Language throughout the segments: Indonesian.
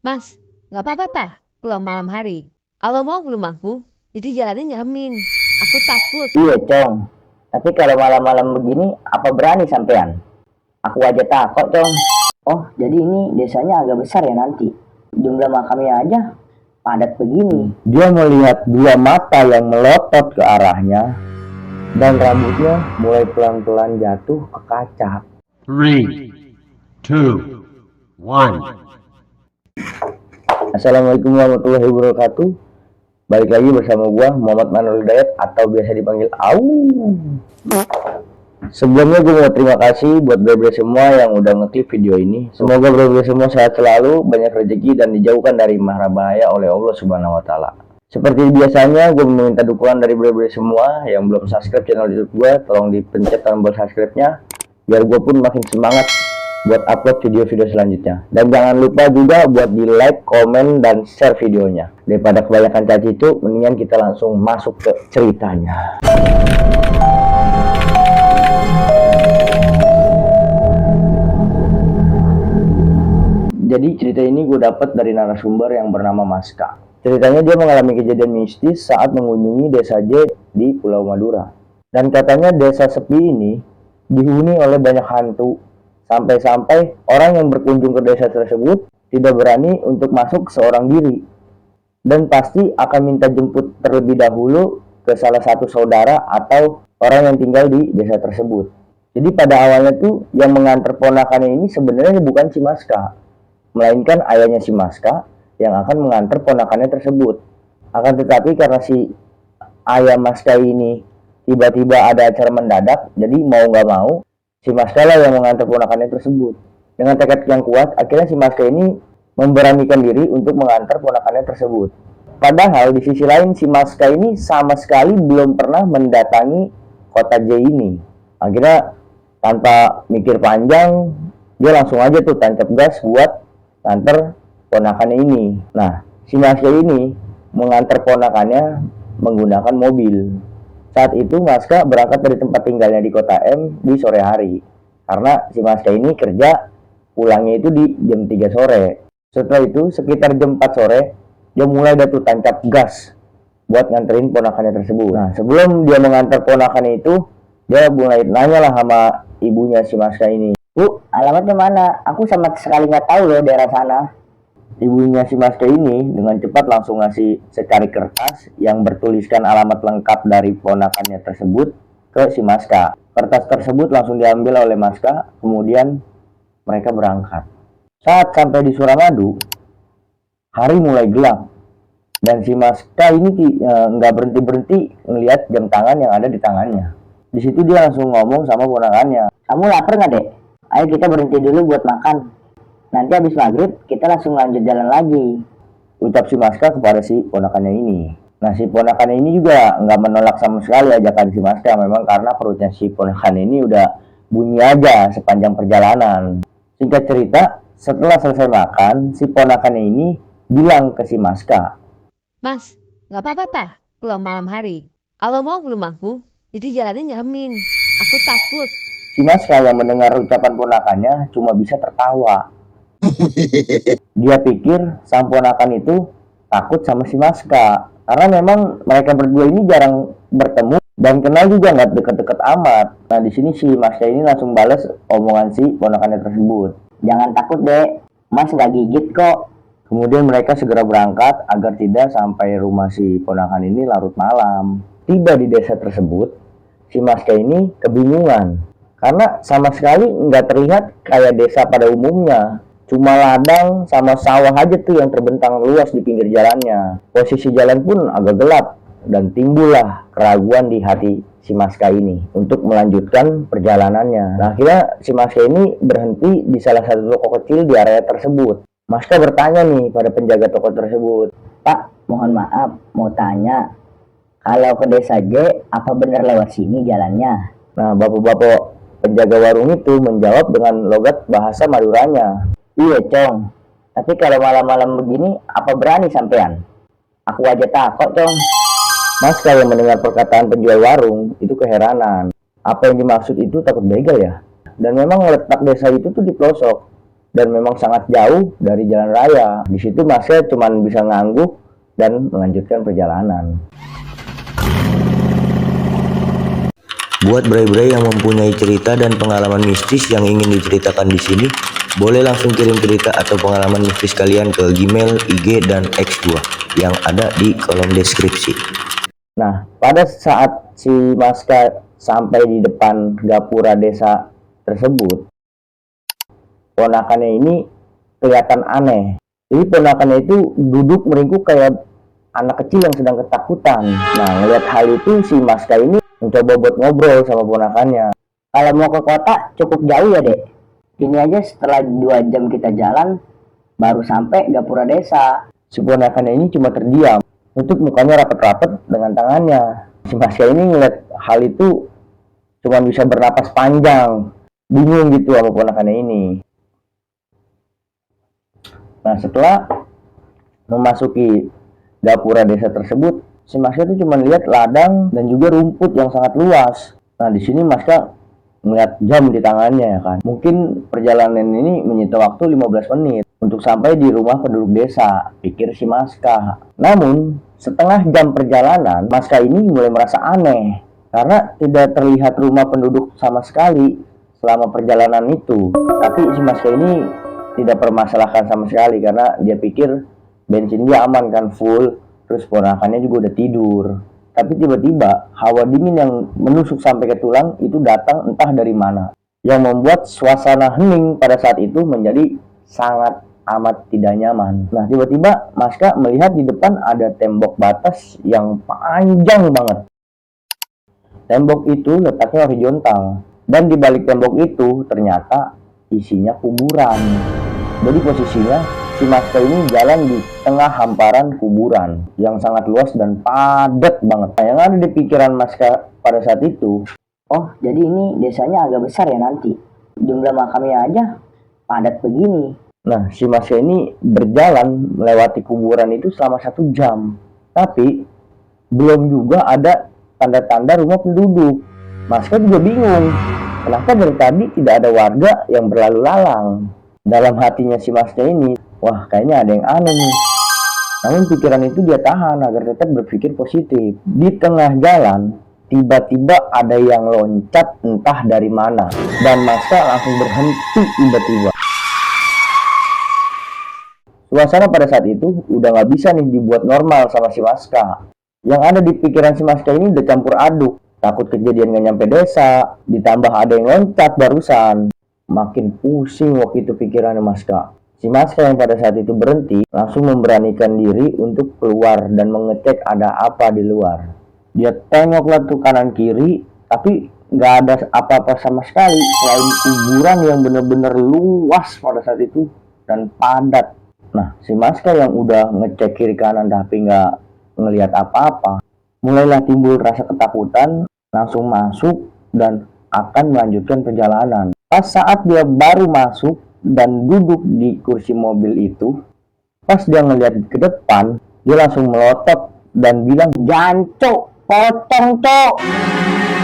Mas, nggak apa-apa tah pulang malam hari. Kalau mau belum aku, jadi jalannya nyeremin. Aku takut. Iya, Cong. Tapi kalau malam-malam begini, apa berani sampean? Aku aja takut, Cong. Oh, jadi ini desanya agak besar ya nanti. Jumlah makamnya aja padat begini. Dia melihat dua mata yang melotot ke arahnya, dan rambutnya mulai pelan-pelan jatuh ke kaca. Three, two, one. Assalamualaikum warahmatullahi wabarakatuh. Balik lagi bersama gua Muhammad Manul Hidayat atau biasa dipanggil Au. Sebelumnya gue mau terima kasih buat bro-bro semua yang udah ngeklik video ini. Semoga bro-bro semua sehat selalu, banyak rezeki dan dijauhkan dari mara bahaya oleh Allah Subhanahu wa taala. Seperti biasanya, gue meminta dukungan dari bro-bro semua yang belum subscribe channel YouTube gue, tolong dipencet tombol subscribe-nya biar gue pun makin semangat buat upload video-video selanjutnya. Dan jangan lupa juga buat di like, komen, dan share videonya. Daripada kebanyakan caci itu, mendingan kita langsung masuk ke ceritanya. Jadi cerita ini gue dapat dari narasumber yang bernama Maska. Ceritanya dia mengalami kejadian mistis saat mengunjungi desa J di Pulau Madura. Dan katanya desa sepi ini dihuni oleh banyak hantu. Sampai-sampai orang yang berkunjung ke desa tersebut tidak berani untuk masuk seorang diri. Dan pasti akan minta jemput terlebih dahulu ke salah satu saudara atau orang yang tinggal di desa tersebut. Jadi pada awalnya tuh yang mengantar ponakannya ini sebenarnya bukan si Maska, melainkan ayahnya si Maska yang akan mengantar ponakannya tersebut. Akan tetapi karena si ayah Maska ini tiba-tiba ada acara mendadak, jadi mau nggak mau si Maska lah yang mengantar ponakannya tersebut. Dengan tekad yang kuat, akhirnya si Maska ini memberanikan diri untuk mengantar ponakannya tersebut. Padahal di sisi lain si Maska ini sama sekali belum pernah mendatangi kota J ini. Akhirnya tanpa mikir panjang, dia langsung aja tuh tancap gas buat nganter ponakannya ini. Nah, si Maska ini mengantar ponakannya menggunakan mobil. Saat itu Maska berangkat dari tempat tinggalnya di kota M di sore hari. Karena si Maska ini kerja pulangnya itu di jam 3 sore. Setelah itu sekitar jam 4 sore dia mulai tuh tancap gas buat nganterin ponakannya tersebut. Nah, sebelum dia mengantar ponakannya itu, dia mulai nanya lah sama ibunya si Maska ini. Bu, alamatnya mana? Aku sama sekali nggak tahu loh daerah sana. Ibunya si Maska ini dengan cepat langsung ngasih secari kertas yang bertuliskan alamat lengkap dari ponakannya tersebut ke si Maska. Kertas tersebut langsung diambil oleh Maska, kemudian mereka berangkat. Saat sampai di Suramadu, hari mulai gelap dan si Maska ini nggak berhenti-berhenti ngelihat jam tangan yang ada di tangannya. Di situ dia langsung ngomong sama ponakannya. Kamu lapar nggak, Dek? Ayo kita berhenti dulu buat makan. Nanti habis maghrib kita langsung lanjut jalan lagi. Ucap si Maska kepada si ponakannya ini. Nah, si ponakannya ini juga nggak menolak sama sekali ajakan si Maska. Memang karena perutnya si ponakannya ini udah bunyi aja sepanjang perjalanan. Singkat cerita, setelah selesai makan, si ponakannya ini bilang ke si Maska. Mas, nggak apa-apa tah pulang malam hari. Kalau mau belum aku, jadi jalannya nyeremin. Aku takut. Si Maska yang mendengar ucapan ponakannya cuma bisa tertawa. Dia pikir sang ponakan itu takut sama si Maska. Karena memang mereka berdua ini jarang bertemu dan kenal juga nggak deket-deket amat. Nah, di sini si Maska ini langsung balas omongan si ponakannya tersebut. Jangan takut, Dek. Mas nggak gigit kok. Kemudian mereka segera berangkat agar tidak sampai rumah si ponakan ini larut malam. Tiba di desa tersebut, si Maska ini kebingungan. Karena sama sekali nggak terlihat kayak desa pada umumnya. Cuma ladang sama sawah aja tuh yang terbentang luas di pinggir jalannya. Posisi jalan pun agak gelap dan timbullah keraguan di hati si Maska ini untuk melanjutkan perjalanannya. Nah, akhirnya si Maska ini berhenti di salah satu toko kecil di area tersebut. Maska bertanya nih pada penjaga toko tersebut. Pak, mohon maaf, mau tanya. Kalau ke desa J, apa benar lewat sini jalannya? Nah, bapak-bapak penjaga warung itu menjawab dengan logat bahasa Maduranya. Iya, Cong. Tapi kalau malam-malam begini, apa berani sampean? Aku aja takut, Cong. Maska yang mendengar perkataan penjual warung itu keheranan. Apa yang dimaksud itu takut begal ya? Dan memang letak desa itu tuh di pelosok. dan memang sangat jauh dari jalan raya. Di situ Maska cuma bisa ngangguk dan melanjutkan perjalanan. Buat bray-bray yang mempunyai cerita dan pengalaman mistis yang ingin diceritakan di sini, boleh langsung kirim cerita atau pengalaman mistis kalian ke Gmail, IG, dan X2 yang ada di kolom deskripsi. Nah, pada saat si Maska sampai di depan gapura desa tersebut, ponakannya ini kelihatan aneh. Jadi ponakannya itu duduk meringkuk kayak anak kecil yang sedang ketakutan. Nah, ngelihat hal itu si Maska ini mencoba buat ngobrol sama ponakannya. Kalau mau ke kota cukup jauh ya dek. Ini aja setelah 2 jam kita jalan baru sampai gapura desa. Si ponakannya ini cuma terdiam, nutup mukanya rapat-rapat dengan tangannya. Si Maska ini ngeliat hal itu cuma bisa bernapas panjang, bingung gitu sama ponakannya ini. Nah, setelah memasuki gapura desa tersebut, si Maska itu cuma lihat ladang dan juga rumput yang sangat luas. Nah, di sini Maska melihat jam di tangannya ya kan. Mungkin perjalanan ini menyita waktu 15 menit untuk sampai di rumah penduduk desa, pikir si Maska. Namun, setengah jam perjalanan, Maska ini mulai merasa aneh karena tidak terlihat rumah penduduk sama sekali selama perjalanan itu. Tapi si Maska ini tidak permasalahkan sama sekali karena dia pikir bensin dia aman kan, full. Terus ponakannya juga udah tidur. Tapi tiba-tiba hawa dingin yang menusuk sampai ke tulang itu datang entah dari mana, yang membuat suasana hening pada saat itu menjadi sangat amat tidak nyaman. Nah, tiba-tiba Maska melihat di depan ada tembok batas yang panjang banget. Tembok itu letaknya horizontal, dan di balik tembok itu ternyata isinya kuburan. Jadi posisinya si Maska ini jalan di tengah hamparan kuburan yang sangat luas dan padat banget. Nah, yang ada di pikiran Maska pada saat itu, Oh jadi ini desanya agak besar ya nanti. Jumlah makamnya aja padat begini. nah si Maska ini berjalan melewati kuburan itu selama 1 jam. Tapi belum juga ada tanda-tanda rumah penduduk. Maska juga bingung, kenapa dari tadi tidak ada warga yang berlalu lalang. Dalam hatinya si Maska ini, wah kayaknya ada yang aneh nih. Namun pikiran itu dia tahan agar tetap berpikir positif. Di tengah jalan, tiba-tiba ada yang loncat entah dari mana. Dan Maska langsung berhenti tiba-tiba. Suasana pada saat itu udah gak bisa nih dibuat normal sama si Maska. Yang ada di pikiran si Maska ini udah campur aduk. Takut kejadian gak nyampe desa, ditambah ada yang loncat barusan. Makin pusing waktu itu pikirannya Maska. Si Maska yang pada saat itu berhenti langsung memberanikan diri untuk keluar dan mengecek ada apa di luar. Dia tengoklah tuh kanan kiri, tapi nggak ada apa-apa sama sekali selain kuburan yang benar-benar luas pada saat itu dan padat. Nah, si Maska yang udah ngecek kiri kanan tapi nggak ngelihat apa-apa, mulailah timbul rasa ketakutan, langsung masuk dan akan melanjutkan perjalanan. Pas saat dia baru masuk dan duduk di kursi mobil itu, pas dia ngeliat ke depan, dia langsung melotot dan bilang, Jancuk, potong cok.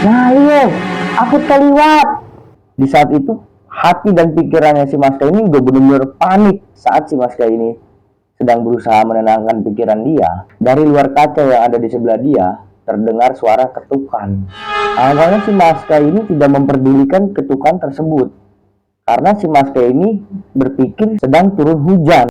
Nah iya, aku terliwat. di saat itu hati dan pikirannya si Maska ini udah benar-benar panik saat si Maska ini sedang berusaha menenangkan pikiran dia. Dari luar kaca yang ada di sebelah dia terdengar suara ketukan. Awalnya si Maska ini tidak memperdulikan ketukan tersebut karena si Maska ini berpikir sedang turun hujan.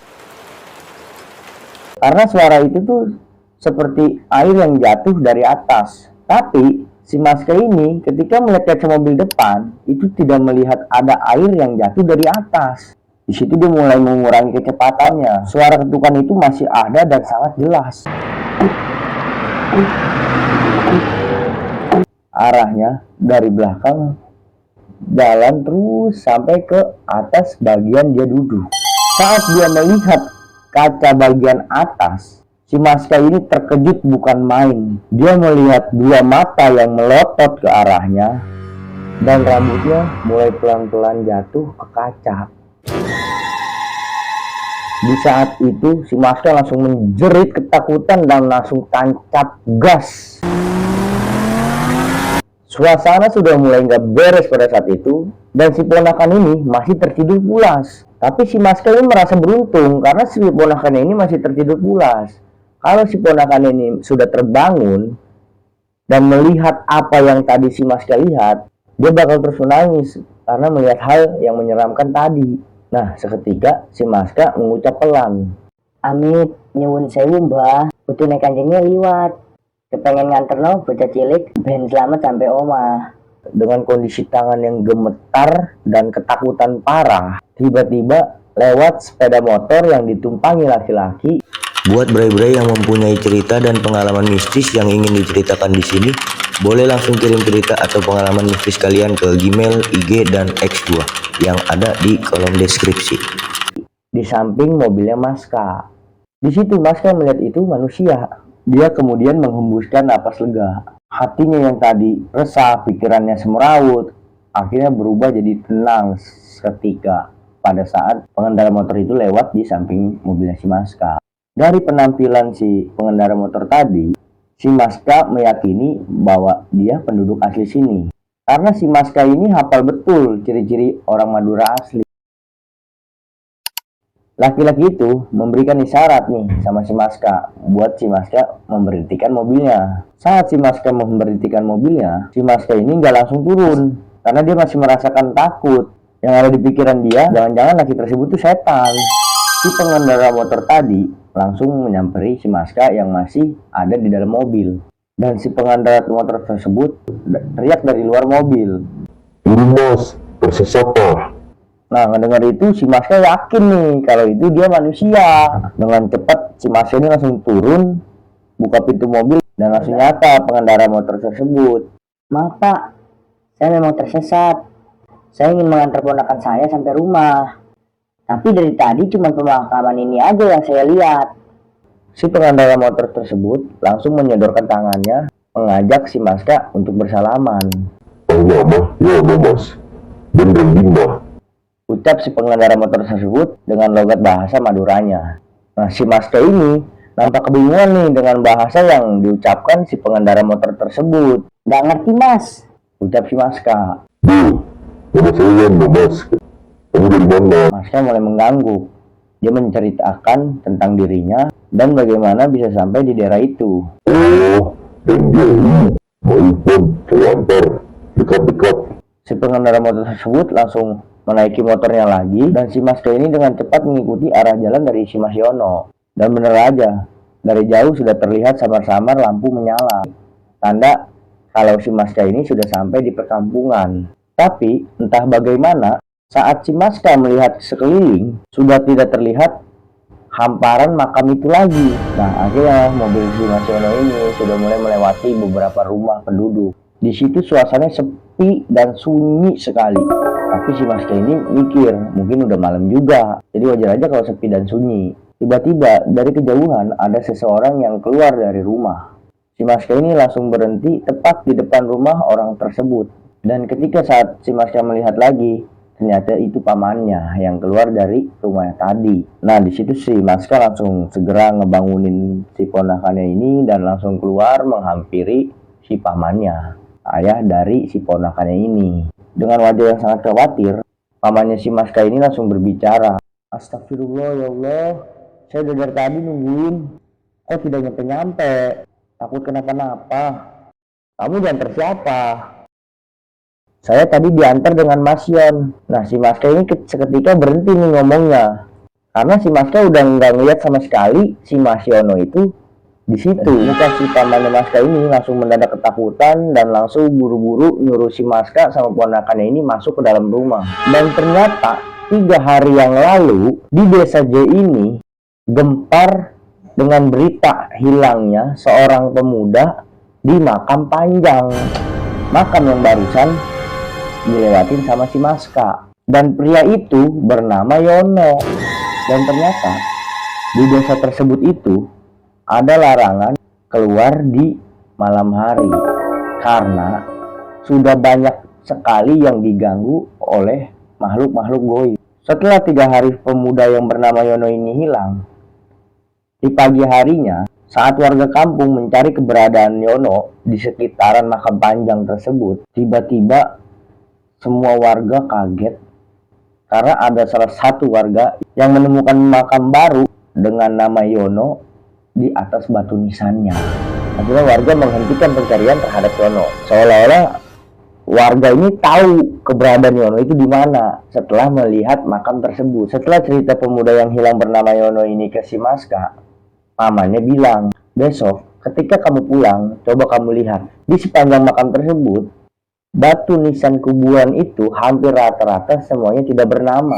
Karena suara itu tuh seperti air yang jatuh dari atas. Tapi si Maska ini ketika melihat kaca mobil depan itu tidak melihat ada air yang jatuh dari atas. Di situ dia mulai mengurangi kecepatannya. Suara ketukan itu masih ada dan sangat jelas. Arahnya dari belakang jalan terus sampai ke atas bagian dia duduk. Saat dia melihat kaca bagian atas, si Maska ini terkejut bukan main. Dia melihat 2 mata yang melotot ke arahnya dan rambutnya mulai pelan-pelan jatuh ke kaca. Di saat itu si Maska langsung menjerit ketakutan dan langsung tancap gas. Suasana sudah mulai nggak beres pada saat itu dan si ponakan ini masih tertidur pulas. Tapi si Maska ini merasa beruntung karena si ponakannya ini masih tertidur pulas. Kalau si ponakannya ini sudah terbangun dan melihat apa yang tadi si Maska lihat, dia bakal terus menangis karena melihat hal yang menyeramkan tadi. Nah, seketika si Maska mengucap pelan, Amit nyuwun sewu mbah, putune kanjengnya liwat. Kepengen nganter no bocah cilik ben selamat sampai omah. dengan kondisi tangan yang gemetar dan ketakutan parah, tiba-tiba lewat sepeda motor yang ditumpangi laki-laki. Buat bray-bray yang mempunyai cerita dan pengalaman mistis yang ingin diceritakan di sini, boleh langsung kirim cerita atau pengalaman mistis kalian ke Gmail, IG, dan X gua yang ada di kolom deskripsi. Di samping mobilnya Maska. Di situ Maska melihat itu manusia. Dia kemudian menghembuskan napas lega. Hatinya yang tadi resah, pikirannya semeraut, akhirnya berubah jadi tenang seketika pada saat pengendara motor itu lewat di samping mobilnya si Maska. Dari penampilan si pengendara motor tadi, si Maska meyakini bahwa dia penduduk asli sini. Karena si Maska ini hafal betul ciri-ciri orang Madura asli. Laki-laki itu memberikan isyarat nih sama si Maska buat si Maska memberhentikan mobilnya. Saat si Maska memberhentikan mobilnya, si Maska ini nggak langsung turun karena dia masih merasakan takut. Yang ada di pikiran dia, jangan-jangan laki tersebut itu setan. Si pengendara motor tadi langsung menyamperi si Maska yang masih ada di dalam mobil. Dan si pengendara motor tersebut teriak dari luar mobil, Ini mas, tersesat pak. Nah, mendengar itu si Maska yakin nih kalau itu dia manusia. Dengan cepat si Maska ini langsung turun, buka pintu mobil dan langsung nyata pengendara motor tersebut. Maaf pak, saya memang tersesat. Saya ingin mengantar ponakan saya sampai rumah. Tapi dari tadi cuma pemakaman ini aja yang saya lihat. Si pengendara motor tersebut langsung menyodorkan tangannya mengajak si Maska untuk bersalaman. Ya mas, dan mbah. Ucap si pengendara motor tersebut dengan logat bahasa Maduranya. Nah, si Maska ini nampak kebingungan nih dengan bahasa yang diucapkan si pengendara motor tersebut. Gak ngerti mas. Ucap si Maska. Nama saya mas. Kamu dari mana? Maska mulai mengganggu. Dia menceritakan tentang dirinya dan bagaimana bisa sampai di daerah itu. Oh, dan dia ini. Baik pun, saya antar. Dekat-dekat. Si pengendara motor tersebut langsung menaiki motornya lagi dan si Maska ini dengan cepat mengikuti arah jalan dari si Mas Yono. Dan bener aja, dari jauh sudah terlihat samar-samar lampu menyala. Tanda kalau si Maska ini sudah sampai di perkampungan. Tapi entah bagaimana, saat si Maska melihat sekeliling, sudah tidak terlihat hamparan makam itu lagi. Nah, akhirnya mobil si Mas Yono ini sudah mulai melewati beberapa rumah penduduk. Di situ suasananya sepi dan sunyi sekali. Tapi si Maska ini mikir, mungkin udah malam juga, jadi wajar aja kalau sepi dan sunyi. Tiba-tiba dari kejauhan ada seseorang yang keluar dari rumah. Si Maska ini langsung berhenti tepat di depan rumah orang tersebut. Dan ketika saat si Maska melihat lagi, ternyata itu pamannya yang keluar dari rumahnya tadi. Nah, di situ si Maska langsung segera ngebangunin si ponakannya ini dan langsung keluar menghampiri si pamannya, ayah dari si ponakannya ini. Dengan wajah yang sangat khawatir, pamannya si Maska ini langsung berbicara. Astagfirullah ya Allah, saya udah dari tadi nungguin, kok tidak nyampe-nyampe, takut kenapa-napa. Kamu diantar siapa? Saya tadi diantar dengan Mas Yon. Nah, si Maska ini seketika berhenti nih ngomongnya. Karena si Maska udah nggak ngeliat sama sekali si Mas Yono itu di situ. Muka si pamannya Maska ini langsung mendadak ketakutan dan langsung buru-buru nyuruh si Maska sama ponakannya ini masuk ke dalam rumah. Dan ternyata 3 hari yang lalu di desa J ini gempar dengan berita hilangnya seorang pemuda di makam panjang. Makam yang barusan dilewatin sama si Maska. Dan pria itu bernama Yono. Dan ternyata di desa tersebut itu ada larangan keluar di malam hari karena sudah banyak sekali yang diganggu oleh makhluk-makhluk goib. Setelah 3 hari pemuda yang bernama Yono ini hilang, di pagi harinya saat warga kampung mencari keberadaan Yono di sekitaran makam panjang tersebut, tiba-tiba semua warga kaget karena ada salah satu warga yang menemukan makam baru dengan nama Yono di atas batu nisannya. Akhirnya warga menghentikan pencarian terhadap Yono. Seolah-olah warga ini tahu keberadaan Yono itu di mana setelah melihat makam tersebut. Setelah cerita pemuda yang hilang bernama Yono ini ke si Maska, pamannya bilang, besok ketika kamu pulang, coba kamu lihat di sepanjang makam tersebut, batu nisan kuburan itu hampir rata-rata semuanya tidak bernama.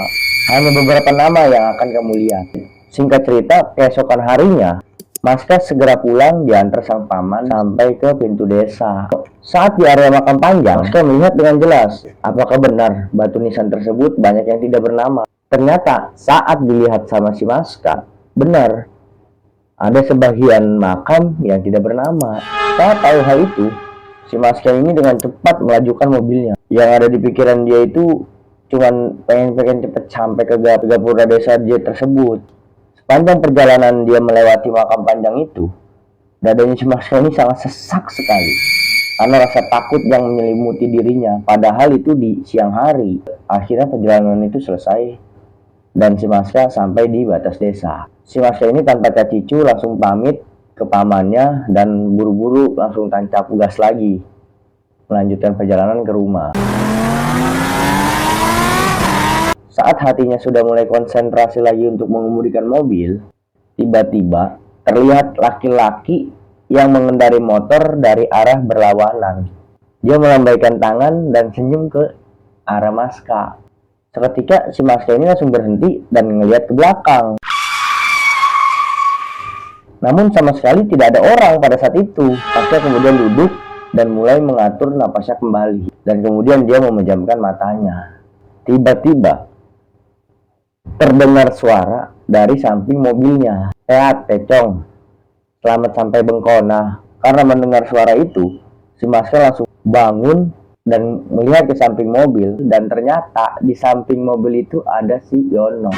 Hanya beberapa nama yang akan kamu lihat. Singkat cerita, keesokan harinya Maska segera pulang diantar sang paman sampai ke pintu desa. Saat di area makam panjang, Maska melihat dengan jelas apakah benar batu nisan tersebut banyak yang tidak bernama. Ternyata saat dilihat sama si Maska, benar ada sebagian makam yang tidak bernama. Saat tahu hal itu, si Maska ini dengan cepat melajukan mobilnya. Yang ada di pikiran dia itu cuman pengen cepet sampai ke gapura desa dia tersebut. Sepanjang perjalanan dia melewati makam panjang itu, dadanya si Maska ini sangat sesak sekali karena rasa takut yang menyelimuti dirinya. Padahal itu di siang hari. Akhirnya perjalanan itu selesai dan si Maska sampai di batas desa. Si Maska ini tanpa cacicu langsung pamit ke pamannya dan buru-buru langsung tancap gas lagi melanjutkan perjalanan ke rumah. Saat hatinya sudah mulai konsentrasi lagi untuk mengemudikan mobil, tiba-tiba terlihat laki-laki yang mengendari motor dari arah berlawanan. Dia melambaikan tangan dan senyum ke arah Maska. Seketika si Maska ini langsung berhenti dan melihat ke belakang. Namun sama sekali tidak ada orang pada saat itu. Maska kemudian duduk dan mulai mengatur napasnya kembali. Dan kemudian dia memejamkan matanya. Tiba-tiba terdengar suara dari samping mobilnya. Tecong, selamat sampai Bengkona. Karena mendengar suara itu, si Maska langsung bangun dan melihat ke samping mobil. Dan ternyata di samping mobil itu ada si Yono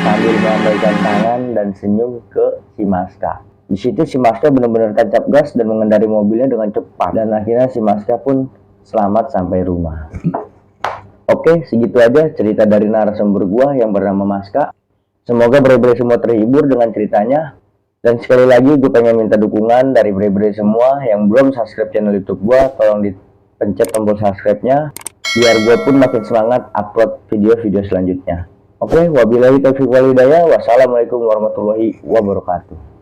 sambil melambaikan tangan dan senyum ke si Maska. Di situ si Maska benar-benar tancap gas dan mengendari mobilnya dengan cepat. Dan akhirnya si Maska pun selamat sampai rumah. Oke, segitu aja cerita dari narasumber gua yang bernama Maska. Semoga bre-bre semua terhibur dengan ceritanya. Dan sekali lagi gue pengen minta dukungan dari bre-bre semua yang belum subscribe channel YouTube gua, tolong dipencet tombol subscribe-nya biar gue pun makin semangat upload video-video selanjutnya. Oke, wabillahi taufiq wal hidayah. Wassalamualaikum warahmatullahi wabarakatuh.